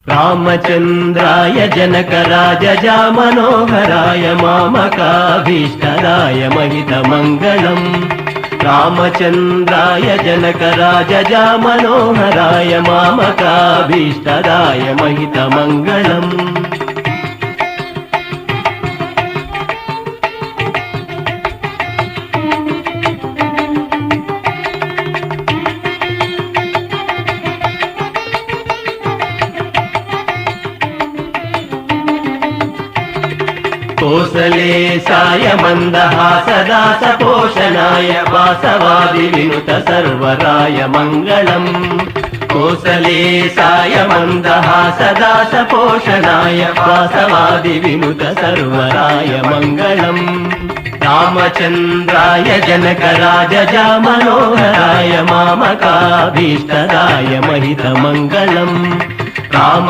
रामचन्द्राय जनकराजजा Manoharrai मामकाभीष्टदाय महितमङ्गलम्। रामचन्द्राय जनकराजजा Manoharrai मामकाभीष्टदाय महितमङ्गलम्। कोसलेशाय मन्दहासदासपोषणाय वासवादिविनुत सर्वराय Mangalam. कोसलेशाय मन्दहासदासपोषणाय वासवादिविनुत सर्वराय Mangalam. रामचन्द्राय जनकराजजा Manoharrai मामकाभीष्टदाय महितमङ्गलम्। Ram